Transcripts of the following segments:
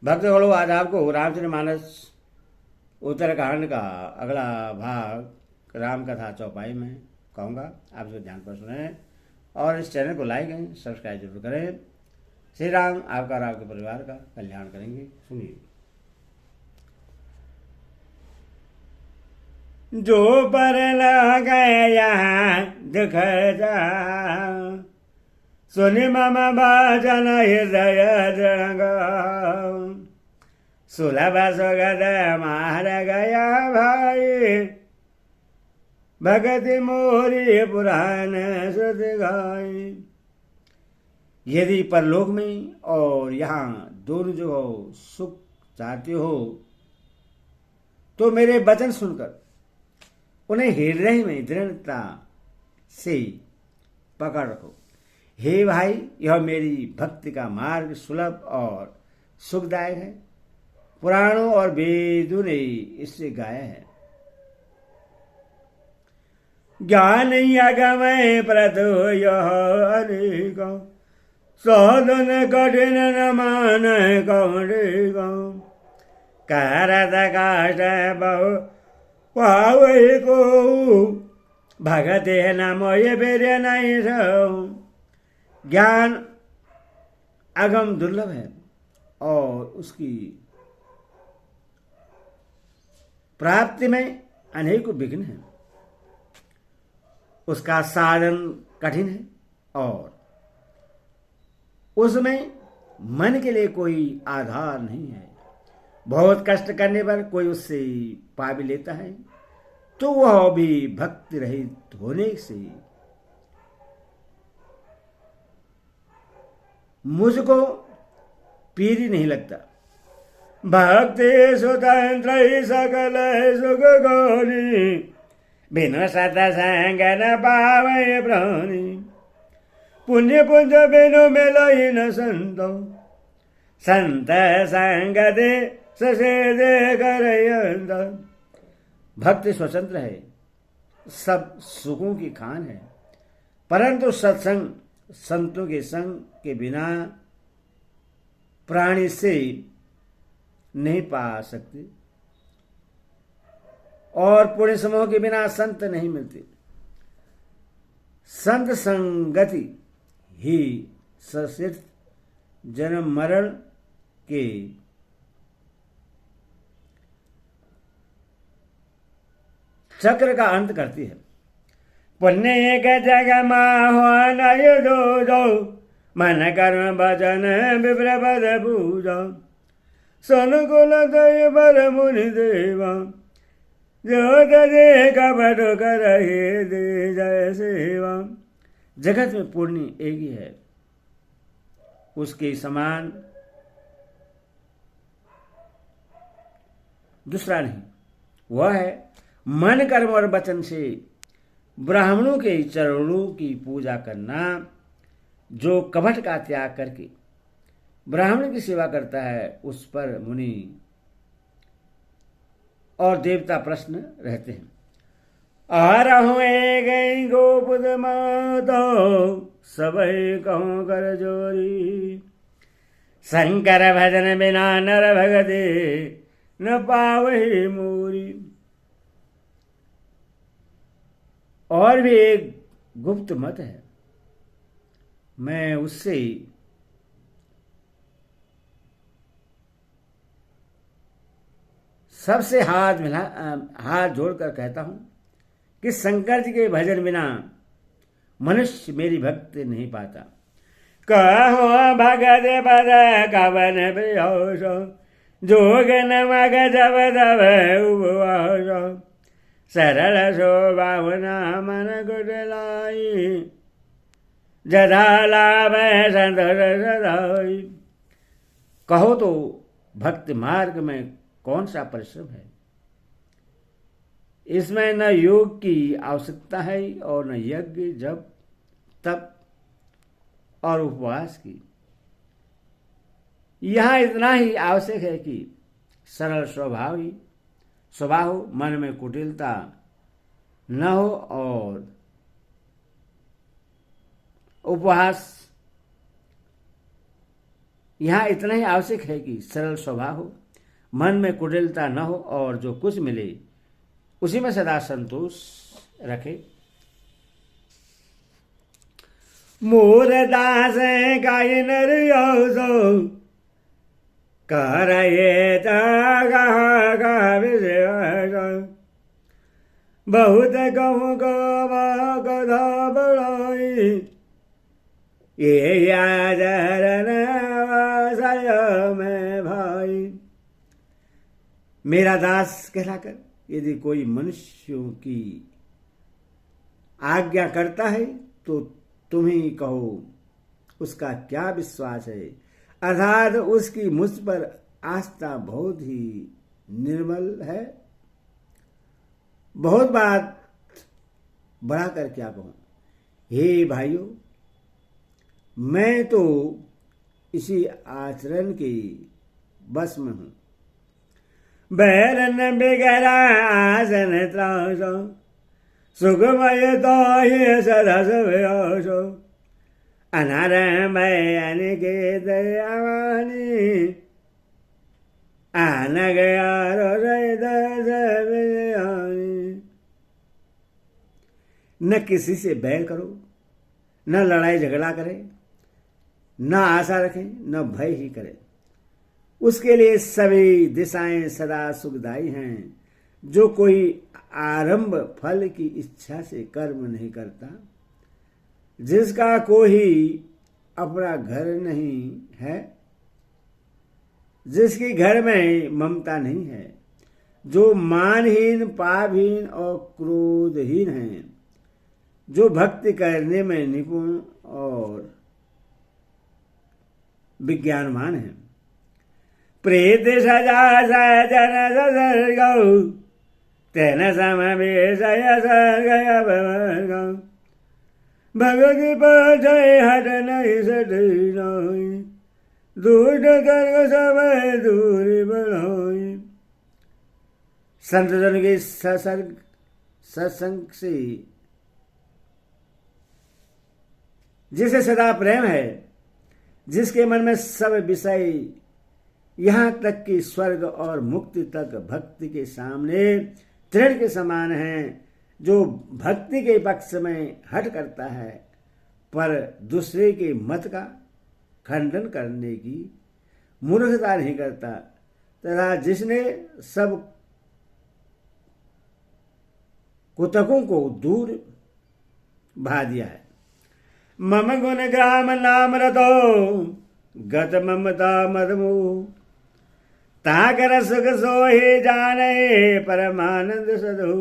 भक्तगणों, आज आपको रामचरितमानस उत्तरकांड का अगला भाग राम कथा चौपाई में कहूँगा। आप इसको ध्यान पर सुने और इस चैनल को लाइक करें, सब्सक्राइब जरूर करें। श्री राम आपका और आपके परिवार का कल्याण करेंगे। सुनिए। जो पर लगे यहाँ दुख जा, सुनि मम भजन हृदय जग, सुलभ सुगद मार गया भाई, भगति मोरी पुराण श्रुत गाई। यदि परलोक में और यहाँ दोनों जगह सुख चाहते हो तो मेरे वचन सुनकर उन्हें हृदय में दृढ़ता से पकड़ रखो। हे भाई, यह मेरी भक्ति का मार्ग सुलभ और सुखदायक है। पुराणों और वेदों ने इससे गाया है। ज्ञान अगमय प्रतो यह अनेक, साधन कठिन न मान कौड़े करत काष्ठ बहु पावे को, भगते न मोय बेर नहीं सो। ज्ञान अगम दुर्लभ है और उसकी प्राप्ति में अनेक विघ्न है। उसका साधन कठिन है और उसमें मन के लिए कोई आधार नहीं है। बहुत कष्ट करने पर कोई उससे पा भी लेता है तो वह भी भक्ति रहित होने से मुझको पीरी नहीं लगता। भक्ति स्वतंत्र सकल सुख गौरी, बिनु सतसंग न पावे प्राणी। पुण्य पुंज बिनु मिलई न संतो, संत संग दे ससे दे करयंत। भक्ति स्वतंत्र है, सब सुखों की खान है, परंतु सत्संग संतों के संग के बिना प्राणी से नहीं पा सकते और पुण्य समूह के बिना संत नहीं मिलते। संत संगति ही ससिर्थ जन्म मरण के चक्र का अंत करती है। पुण्य एक जग माहन दो दो, मन कर्म भजन विप्र पद पूजा। सनुकुल दय बर मुनि देवा, जो दे कपट कर दे जय सेवा। जगत में पुण्य एक ही है, उसके समान दूसरा नहीं। वह है मन कर्म और वचन से ब्राह्मणों के चरणों की पूजा करना। जो कपट का त्याग करके ब्राह्मण की सेवा करता है उस पर मुनि और देवता प्रश्न रहते हैं। आहु गई गोपुद मातो, सबई कहूँ कर जोरी। शंकर भजन बिना नर भगते, न पावहि मोरी। और भी एक गुप्त मत है, मैं उससे सबसे हाथ जोड़कर कहता हूं कि शंकर जी के भजन बिना मनुष्य मेरी भक्ति नहीं पाता। कहो भगत पद कवन बेहोश, जोग न मग जब दब उपवास। सरल शोभावना मन गुडलाई, जदा लाभ संतोष सदाई। कहो तो भक्ति मार्ग में कौन सा परिश्रम है? इसमें न योग की आवश्यकता है और न यज्ञ जप तप और उपवास की। यहाँ इतना ही आवश्यक है कि सरल स्वभाव हो, मन में कुटिलता न हो और उपवास यहाँ इतना ही आवश्यक है कि सरल स्वभाव हो, मन में कुटिलता न हो और जो कुछ मिले उसी में सदा संतोष रखे। मोर दास गाय नर करये बहुत कहूँ कथा बढ़ाई ये यादरन में भाई। मेरा दास कहलाकर यदि कोई मनुष्यों की आज्ञा करता है तो तुम ही कहो उसका क्या विश्वास है, अर्थात उसकी मुझ पर आस्था बहुत ही निर्मल है। बहुत बात बढ़ाकर क्या कहूं, हे भाइयों, मैं तो इसी आचरण के बस में हूं। बैरन बिगड़ा आसन त्रासो सुखमय तो ही सरस व्यासो अनारमय अनिकेत दयावानी आन गया हृदय दयानी। न किसी से बैर करो, न लड़ाई झगड़ा करें, न आशा रखें, न भय ही करें। उसके लिए सभी दिशाएं सदा सुखदायी हैं। जो कोई आरंभ फल की इच्छा से कर्म नहीं करता, जिसका कोई अपना घर नहीं है, जिसकी घर में ममता नहीं है, जो मानहीन, पापहीन और क्रोधहीन है, जो भक्ति करने में निपुण और विज्ञानवान है। प्रेत सजा सजन सर्गौ तेन समवेशय सर्गौ भगति पछय हट नहीं सटी दूर कर्ग समय दूरी बढ़ाई। संतजन के सत्संग से जिसे सदा प्रेम है, जिसके मन में सब विषय यहाँ तक कि स्वर्ग और मुक्ति तक भक्ति के सामने तृण के समान है, जो भक्ति के पक्ष में हट करता है पर दूसरे के मत का खंडन करने की मूर्खता नहीं करता, तथा जिसने सब कुतकों को दूर भा दिया है। मम गुण ग्राम नाम रतो गत ममता मदमोह ताकर सुख सोहे जाने परमानंद सदो।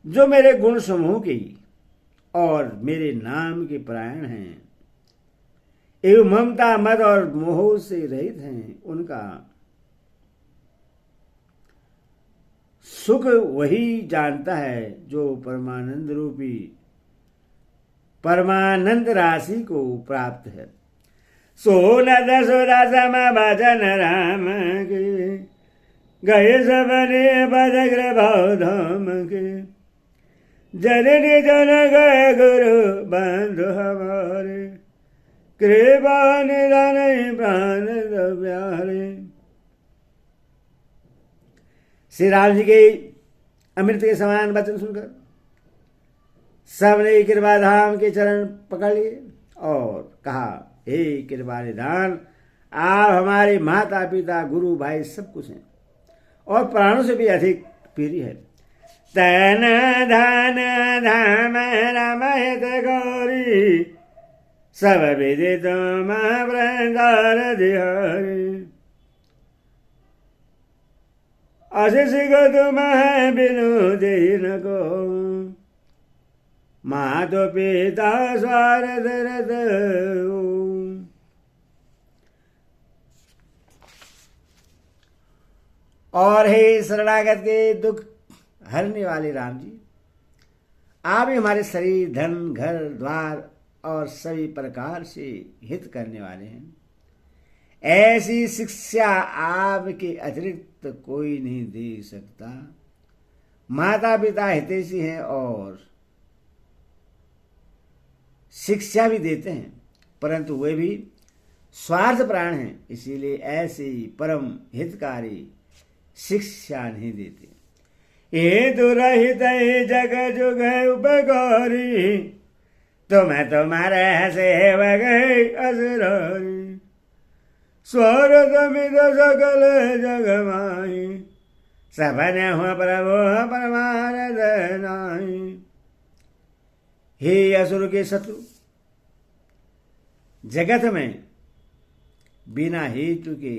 जो मेरे गुण समूह की और मेरे नाम के परायण हैं, एवं ममता मद और मोह से रहित हैं, उनका सुख वही जानता है जो परमानंद रूपी परमानंद राशि को प्राप्त है। सोनद सुरसम भजन राम के गए सबने बदग्र भाव धाम के जननी जन गए गुरु बंधु हमारे कृपा निधान प्राण प्यारे। श्री राम जी के अमृत के समान वचन सुनकर सबने कृपा धाम के चरण पकड़ लिए और कहा, हे कृपा निधान, आप हमारे माता पिता गुरु भाई सब कुछ हैं और प्राणों से भी अधिक प्रिय है। तन धन धाम रमहित गौरी सब विधि तुम वृंदार दिहारी। आशीष को तुम बिनु दीन को मातो पिता स्वारथ रथ। और हे शरणागत के दुख हरने वाले राम जी, आप ही हमारे शरीर, धन, घर द्वार और सभी प्रकार से हित करने वाले हैं। ऐसी शिक्षा आपके अतिरिक्त कोई नहीं दे सकता। माता पिता हितैषी हैं और शिक्षा भी देते हैं, परंतु वे भी स्वार्थ प्राण हैं, इसीलिए ऐसी परम हितकारी शिक्षा नहीं देते। ये दुरहित जग जुग उपकारी, तुम्हें तुम्हारे सेवक असुरारी। स्वरत मित सकल जग माही, सबने हो प्रभु परमारथ नाहि। हे असुर के शत्रु, जगत में बिना हेतु के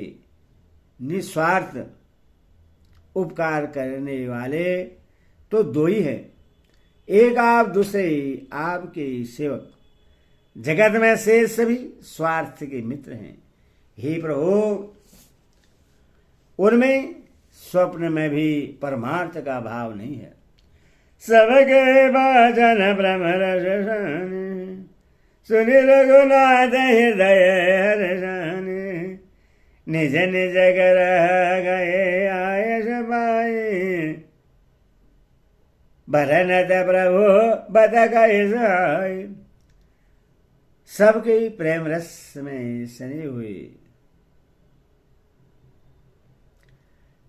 निस्वार्थ उपकार करने वाले तो दो ही है, एक आप दूसरे आपके सेवक। जगत में से सभी स्वार्थ के मित्र हैं। हे प्रभु, उनमें स्वप्न में भी परमार्थ का भाव नहीं है। सबके भजन भ्रमर सुनि रघुनाथ हृदय हर्षण, निज निज घर गए आयस पाए, भरनत प्रभु बत सहाय। सबके प्रेम रस में सने हुए,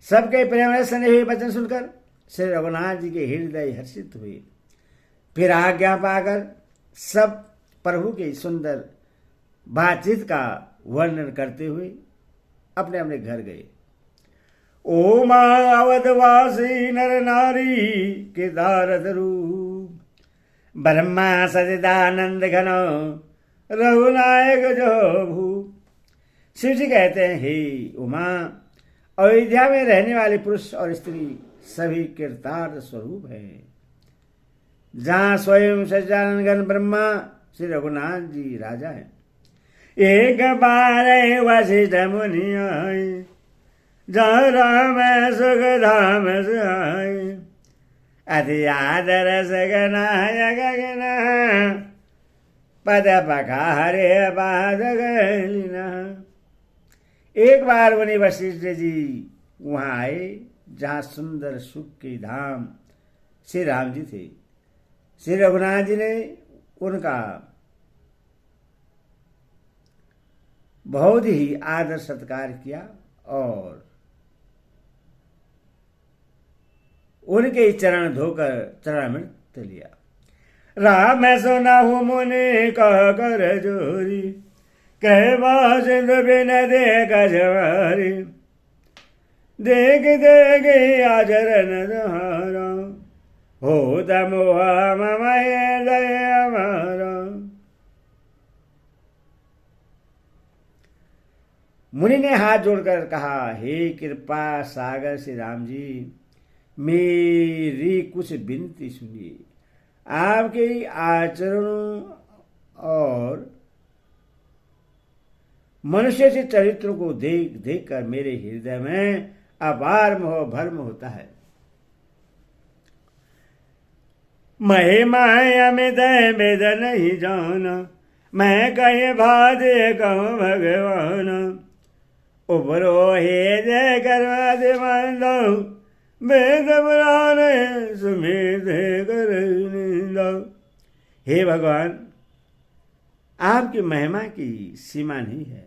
सबके प्रेम रस सने हुए वचन सुनकर श्री रघुनाथ जी के हृदय हर्षित हुए। फिर आज्ञा पाकर सब प्रभु के सुंदर बातचीत का वर्णन करते हुए अपने अपने घर गए। ओ अवधवासी नर नारी के दारद रूप, ब्रह्मा सचिदानंद घनो रघुनायक जो भूप। शिव जी कहते हैं, हे उमा, अयोध्या में रहने वाले पुरुष और स्त्री सभी कृतार्थ स्वरूप है। जहां स्वयं सच्चिदानंद घन ब्रह्मा श्री रघुनाथ जी राजा है। एक बार वशिष्ठ मुनि आए, जहाँ राम सुख धाम सुहाए। अति आदर सगनायक पद पखारे पाद गलिना। एक बार मुनि वशिष्ठ जी वहां आए, जहाँ सुंदर सुख के धाम श्री राम जी थे। श्री रघुनाथ जी ने उनका बहुत ही आदर सत्कार किया और उनके चरण धोकर चरणामृत लिया। राम सुनाहु मुनि कह कर जोरी, कहवा सिंधु बिन देख जवारी। देख देख आचरण तुम्हारा, हो तमोहा ममय दय हमारा। मुनि ने हाथ जोड़कर कहा, हे कृपा सागर श्री राम जी, मेरी कुछ विनती सुनिए। आपके आचरणों और मनुष्य से चरित्रों को देख देख कर मेरे हृदय में अपार मोह भर्म होता है। महिमा अमित वेद नहीं जाना, मैं कहे भादे कहूँ भगवान। उबरो हे जय करवा दे मान दो, वेद पुराण सुमेध कर निंदा। हे भगवान, आपकी महिमा की सीमा नहीं है,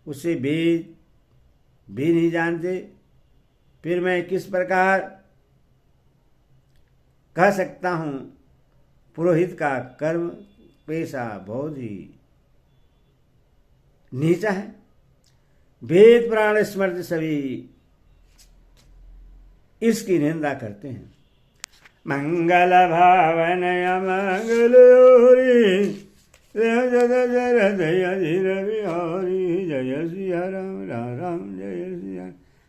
उसे वेद भी नहीं जानते, फिर मैं किस प्रकार कह सकता हूं पुरोहित का कर्म पेशा बहुत ही नीचा है। वेद पुराण स्मृति सभी इसकी निंदा करते हैं। मंगल भावन अमंगल जय बिहारी, जय सिया राम राम राम जय सिया।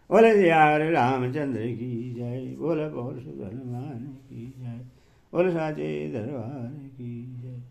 बोले सिया रामचंद्र की जय, बोले पौरुष हनुमान की जय, बोले साचे दरबार की जय।